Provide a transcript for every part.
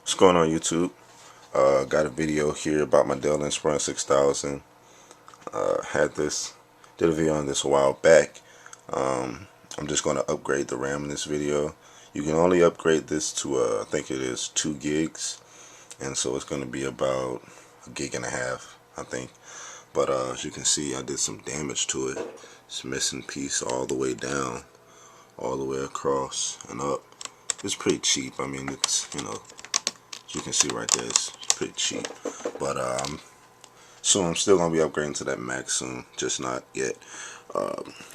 What's going on, YouTube? Got a video here about my Dell Inspiron 6000. Did a video on this a while back. I'm just going to upgrade the RAM in this video. You can only upgrade this to I think it is 2 gigs, and so it's going to be about 1.5 gigs, I think. But as you can see, I did some damage to it. It's missing piece all the way down, all the way across and up. It's pretty cheap. I mean, it's, as you can see right there, it's pretty cheap. But so I'm still gonna be upgrading to that max soon, just not yet.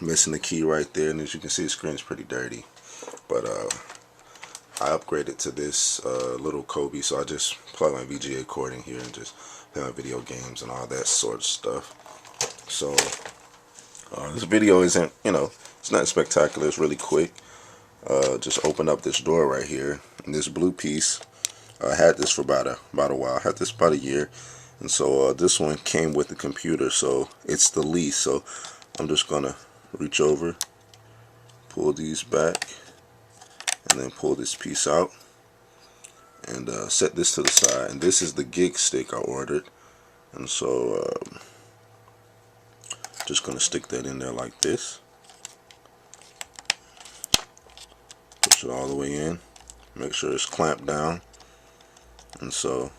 Missing the key right there, and as you can see, the screen's pretty dirty. But I upgraded to this little Kobe, so I just plug my VGA cord in here and just play my video games and all that sort of stuff. So this video isn't, it's not spectacular. It's really quick. Just open up this door right here, and this blue piece, I had this for about a while. I had this about a year, and so this one came with the computer, so it's the lease. So I'm just gonna reach over, pull these back, and then pull this piece out, and set this to the side. And this is the gig stick I ordered, and so just gonna stick that in there like this. Push it all the way in. Make sure it's clamped down. And so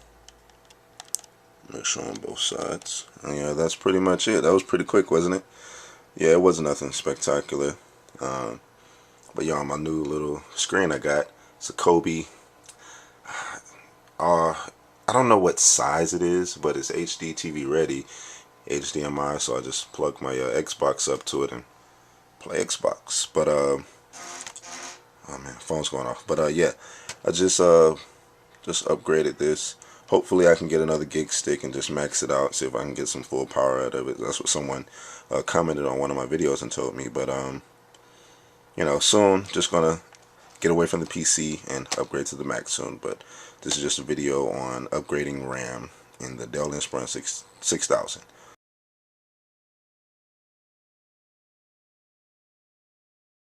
make sure on both sides. And yeah, that's pretty much it. That was pretty quick, wasn't it? Yeah, it wasn't nothing spectacular. But yeah, on my new little screen I got, it's a Kobe. I don't know what size it is, but it's HD TV ready, HDMI. So I just plug my Xbox up to it and play Xbox. But oh man, phone's going off. But yeah, I just upgraded this. Hopefully I can get another gig stick and just max it out, see if I can get some full power out of it. That's what someone commented on one of my videos and told me. But soon, just gonna get away from the PC and upgrade to the Mac soon. But this is just a video on upgrading RAM in the Dell Inspiron 6000.